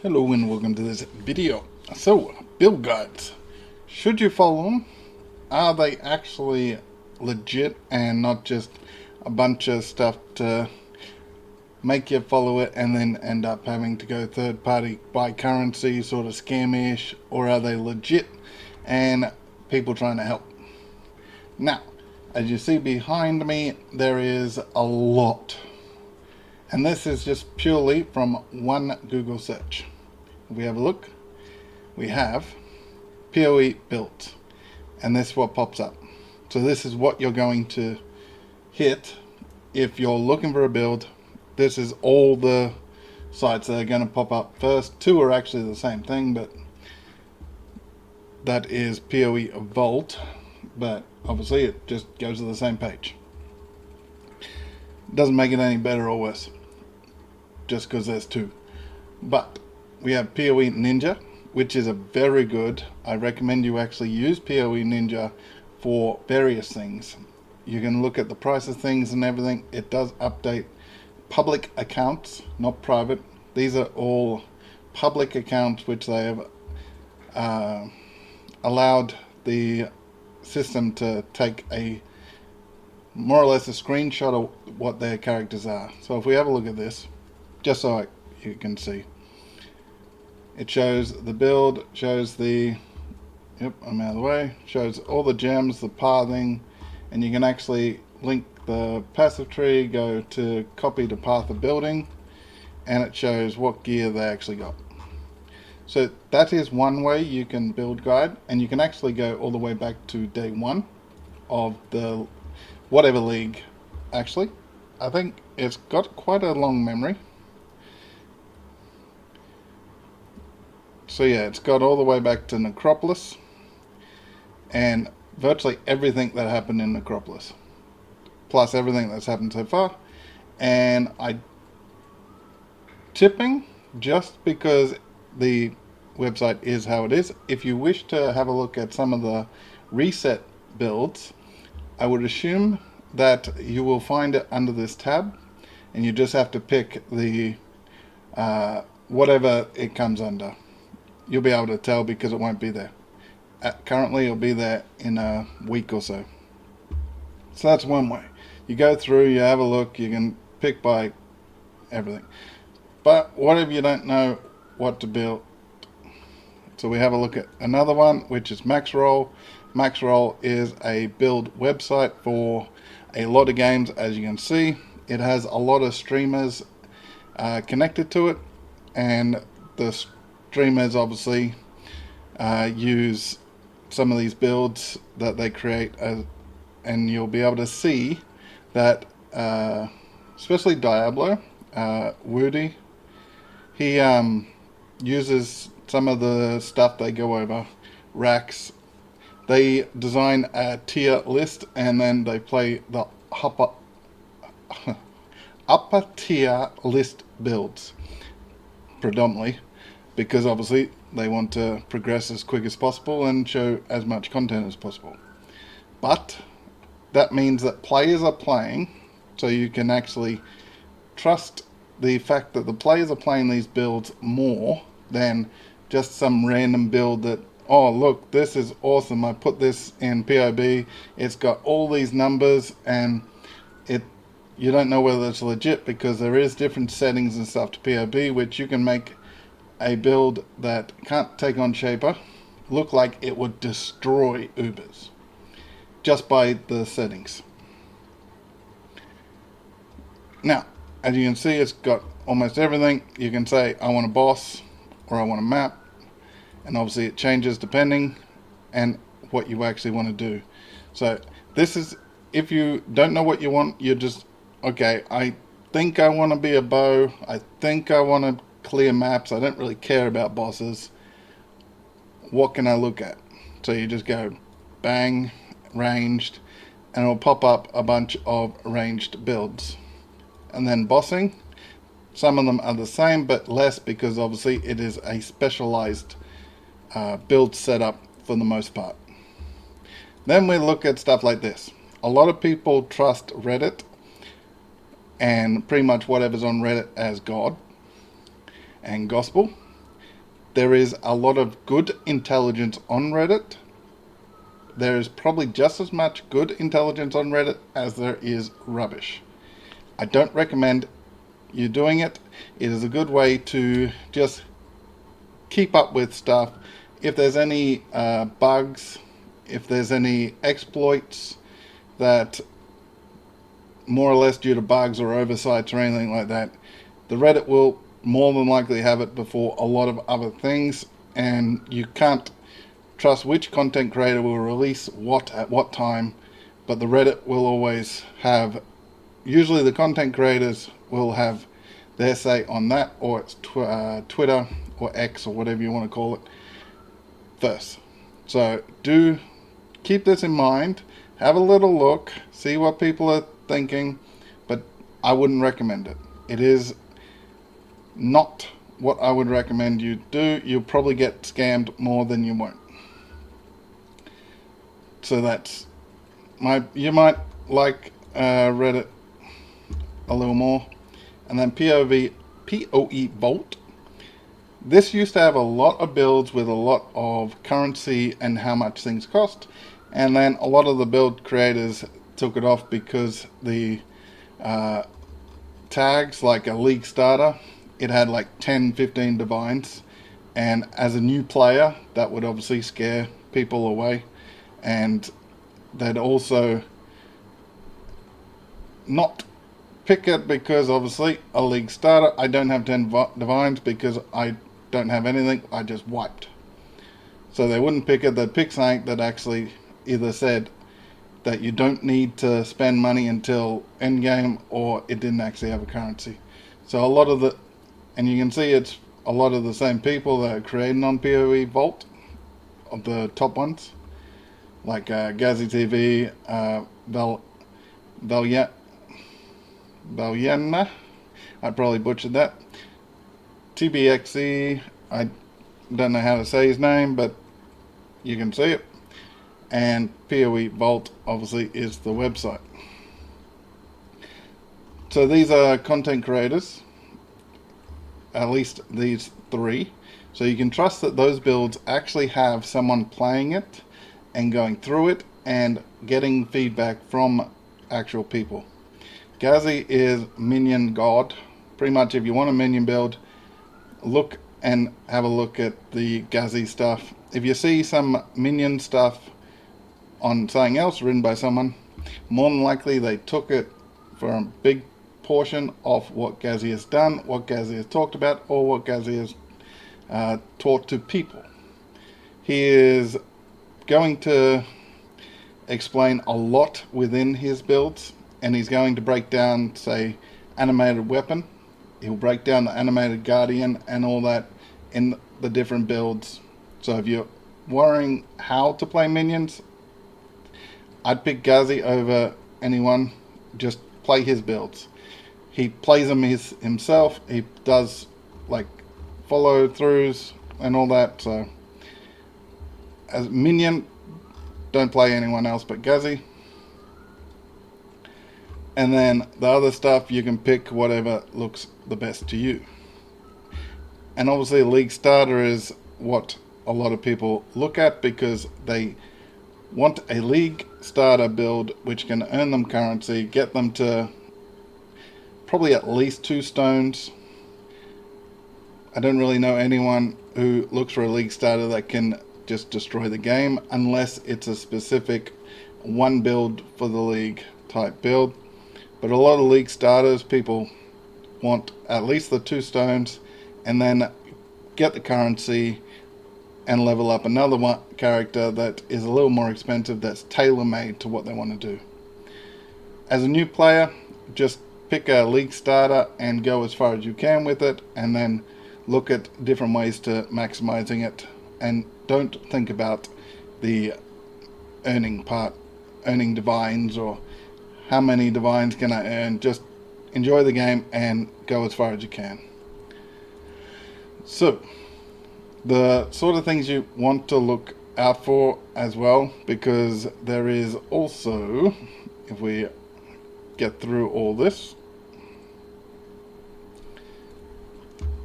Hello and welcome to this video. So, build guides. Should you follow them? Are they actually legit and not just a bunch of stuff to make you follow it and then end up having to go third party buy currency, sort of scamish, or are they legit and people trying to help? Now, as you see behind me, there is a lot. And this is just purely from one Google search. If we have a look, we have POE built, and this is what pops up. So this is what you're going to hit if you're looking for a build. This is all the sites that are going to pop up first. Two are actually the same thing, but that is POE Vault, but obviously it just goes to the same page. Doesn't make it any better or worse just because there's two. But we have POE Ninja, which is a very good. I recommend you actually use POE Ninja for various things. You can look at the price of things and everything. It does update public accounts, not private. These are all public accounts which they have allowed the system to take a more or less a screenshot of what their characters are. So if we have a look at this, just so you can see, it shows the build, shows the, yep, I'm out of the way, shows all the gems, the pathing, and you can actually link the passive tree, go to copy to path of building, and it shows what gear they actually got. So that is one way you can build guide, and you can actually go all the way back to day one of the whatever league. Actually, I think it's got quite a long memory. So yeah, it's got all the way back to Necropolis and virtually everything that happened in Necropolis, plus everything that's happened so far. And I tipping, just because the website is how it is, if you wish to have a look at some of the reset builds, I would assume that you will find it under this tab, and you just have to pick the whatever it comes under. You'll be able to tell because it won't be there. Currently it'll be there in a week or so. So that's one way. You go through, you have a look, you can pick by everything. But what if you don't know what to build? So we have a look at another one, which is Maxroll. Maxroll is a build website for a lot of games. As you can see, it has a lot of streamers connected to it, and the streamers obviously use some of these builds that they create, and you'll be able to see that especially Diablo, Woody, he uses some of the stuff they go over. Racks, they design a tier list and then they play the upper tier list builds predominantly, because obviously they want to progress as quick as possible and show as much content as possible. But that means that players are playing, so you can actually trust the fact that the players are playing these builds more than just some random build that, oh look, this is awesome, I put this in POB, it's got all these numbers, and you don't know whether it's legit, because there is different settings and stuff to POB, which you can make a build that can't take on Shaper look like it would destroy Ubers just by the settings. Now, as you can see, it's got almost everything. You can say I want a boss or I want a map, and obviously it changes depending and what you actually want to do. So this is, if you don't know what you want, you're just, okay, I think I want to be a bow, I think I want to clear maps, I don't really care about bosses, what can I look at? So you just go bang, ranged, and it'll pop up a bunch of ranged builds. And then bossing, some of them are the same but less, because obviously it is a specialized build setup for the most part. Then we look at stuff like this. A lot of people trust Reddit and pretty much whatever's on Reddit as God and gospel. there is a lot of good intelligence on Reddit. There is probably just as much good intelligence on Reddit as there is rubbish. I don't recommend you doing it. It is a good way to just keep up with stuff. If there's any bugs, if there's any exploits that more or less due to bugs or oversights or anything like that, the Reddit will more than likely have it before a lot of other things, and you can't trust which content creator will release what at what time, but the Reddit will always have, usually the content creators will have their say on that, or it's Twitter or X or whatever you want to call it first. So do keep this in mind, have a little look, see what people are thinking, but I wouldn't recommend it. It is not what I would recommend you do. You'll probably get scammed more than you won't. So that's you might like Reddit a little more. And then POE Vault. This used to have a lot of builds with a lot of currency and how much things cost, and then a lot of the build creators took it off because the tags, like a league starter, it had like 10-15 divines, and as a new player that would obviously scare people away, and they'd also not pick it because obviously a league starter, I don't have 10 divines because I don't have anything, I just wiped. So they wouldn't pick it, they'd pick something that actually either said that you don't need to spend money until endgame, or it didn't actually have a currency. So a lot of the, and you can see it's a lot of the same people that are creating on POE Vault, of the top ones, like Gazzy TV, Valyana, I probably butchered that. TBXE, I don't know how to say his name, but you can see it. And POE Vault obviously is the website. So these are content creators, at least these three. So you can trust that those builds actually have someone playing it and going through it and getting feedback from actual people. Gazzy is minion god. Pretty much if you want a minion build, look and have a look at the Gazzy stuff. If you see some minion stuff on something else written by someone, more than likely they took it for a big portion of what Gazzy has done, what Gazzy has talked about, or what Gazzy has taught to people. He is going to explain a lot within his builds, and he's going to break down, say, animated weapon. He'll break down the animated guardian and all that in the different builds. So if you're worrying how to play minions, I'd pick Gazzy over anyone. Just play his builds. He plays them himself. He does like follow throughs and all that. So as minion, don't play anyone else but Gazzy. And then the other stuff, you can pick whatever looks the best to you. And obviously a league starter is what a lot of people look at because they want a league starter build which can earn them currency, get them to probably at least 2 stones. I don't really know anyone who looks for a league starter that can just destroy the game unless it's a specific one build for the league type build. But a lot of league starters, people want at least the 2 stones and then get the currency and level up another one character that is a little more expensive, that's tailor-made to what they want to do. As a new player, just pick a league starter and go as far as you can with it, and then look at different ways to maximizing it, and don't think about the earning part, earning divines or how many divines can I earn. Just enjoy the game and go as far as you can. So the sort of things you want to look out for as well, because there is also, if we get through all this,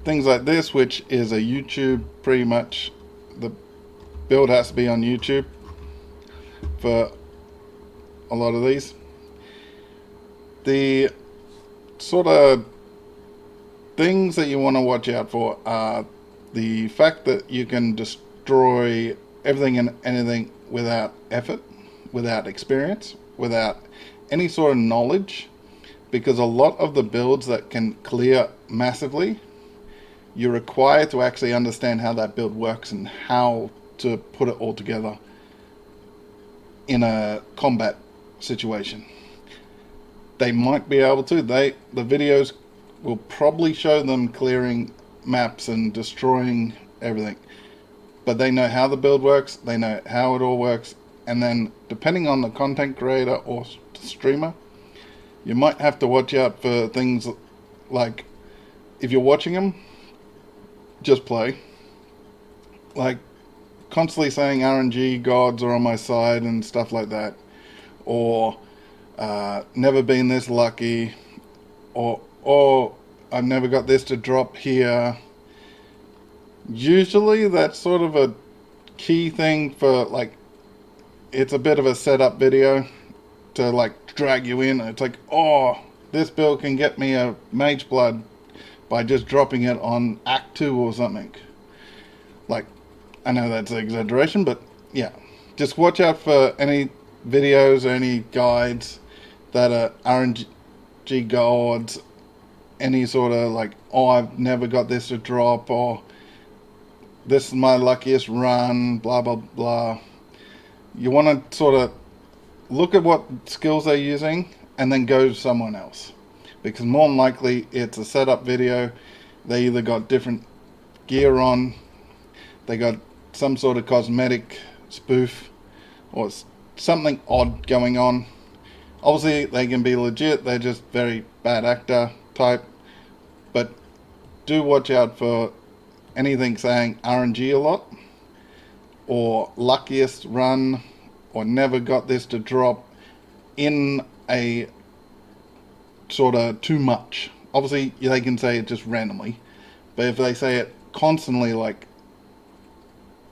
things like this, which is a YouTube, pretty much the build has to be on YouTube for a lot of these. The sort of things that you want to watch out for are the fact that you can destroy everything and anything without effort, without experience, without any sort of knowledge, because a lot of the builds that can clear massively, you're required to actually understand how that build works and how to put it all together in a combat situation. They might be able to. The videos will probably show them clearing maps and destroying everything, but they know how the build works, they know how it all works, and then depending on the content creator or streamer, you might have to watch out for things like, if you're watching them, just play. Like constantly saying RNG gods are on my side and stuff like that, or never been this lucky, or I've never got this to drop here. Usually that's sort of a key thing for, like, it's a bit of a setup video to like drag you in. It's like, oh, this build can get me a mage blood by just dropping it on Act 2 or something. Like, I know that's an exaggeration, but yeah, just watch out for any videos or any guides that are RNG gods, any sort of like, oh, I've never got this to drop, or this is my luckiest run, blah blah blah. You want to sort of look at what skills they're using and then go to someone else, because more than likely it's a setup video. They either got different gear on, they got some sort of cosmetic spoof, or something odd going on. Obviously they can be legit, they're just very bad actor type, but do watch out for anything saying RNG a lot, or luckiest run, or never got this to drop in a sort of too much. Obviously they can say it just randomly, but if they say it constantly, like,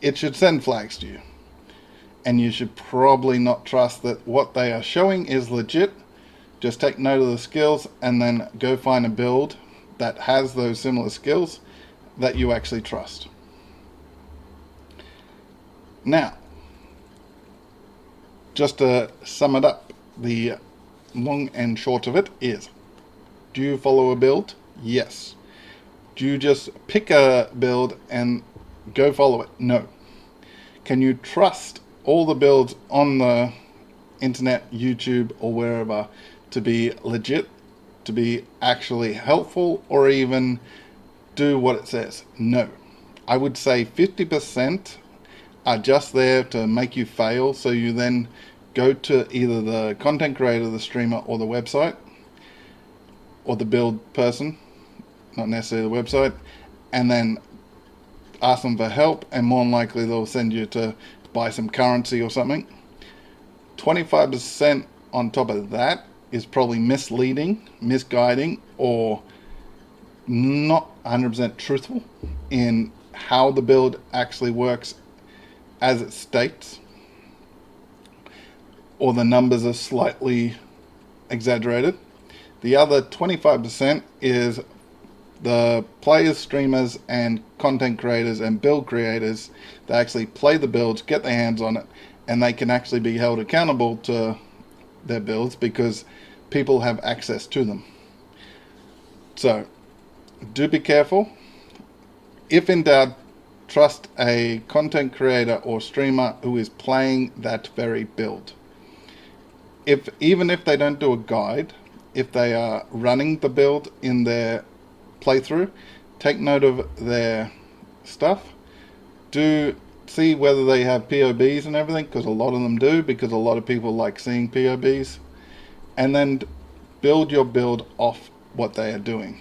it should send flags to you, and you should probably not trust that what they are showing is legit. Just take note of the skills and then go find a build that has those similar skills that you actually trust. Now, just to sum it up, the long and short of it is, do you follow a build? Yes. Do you just pick a build and go follow it? No. Can you trust all the builds on the internet, YouTube, or wherever to be legit, to be actually helpful, or even do what it says? No. I would say 50% are just there to make you fail, so you then go to either the content creator, the streamer, or the website, or the build person, not necessarily the website, and then ask them for help, and more than likely they'll send you to buy some currency or something. 25% on top of that is probably misleading, misguiding, or not 100% truthful in how the build actually works as it states, or the numbers are slightly exaggerated. The other 25% is the players, streamers, and content creators and build creators that actually play the builds, get their hands on it, and they can actually be held accountable to their builds because people have access to them. So do be careful. If in doubt, trust a content creator or streamer who is playing that very build. Even if they don't do a guide, if they are running the build in their playthrough, take note of their stuff. Do see whether they have POBs and everything, because a lot of them do, because a lot of people like seeing POBs. And then build your build off what they are doing,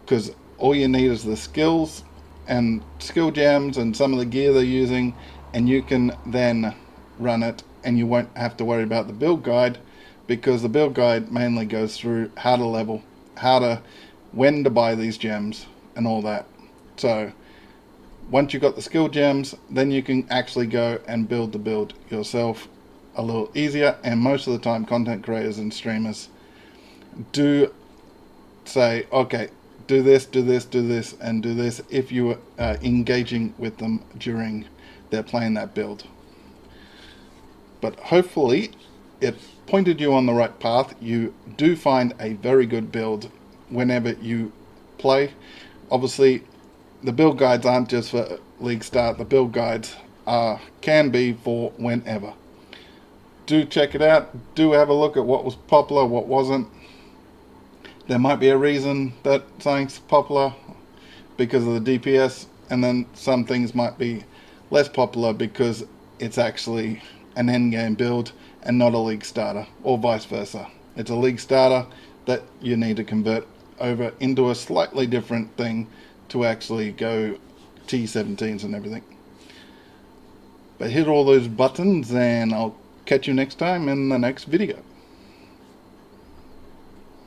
because all you need is the skills and skill gems and some of the gear they're using, and you can then run it, and you won't have to worry about the build guide, because the build guide mainly goes through how to level, when to buy these gems, and all that. So once you've got the skill gems, then you can actually go and build the build yourself a little easier. And most of the time content creators and streamers do say, okay, do this, do this, do this, and do this if you are engaging with them during they're playing that build. But hopefully it pointed you on the right path. You do find a very good build whenever you play. Obviously, the build guides aren't just for League Start. The build guides can be for whenever. Do check it out. Do have a look at what was popular, what wasn't. There might be a reason that something's popular because of the DPS, and then some things might be less popular because it's actually an endgame build and not a League Starter, or vice versa. It's a League Starter that you need to convert over into a slightly different thing to actually go T17s and everything. But hit all those buttons and I'll catch you next time in the next video.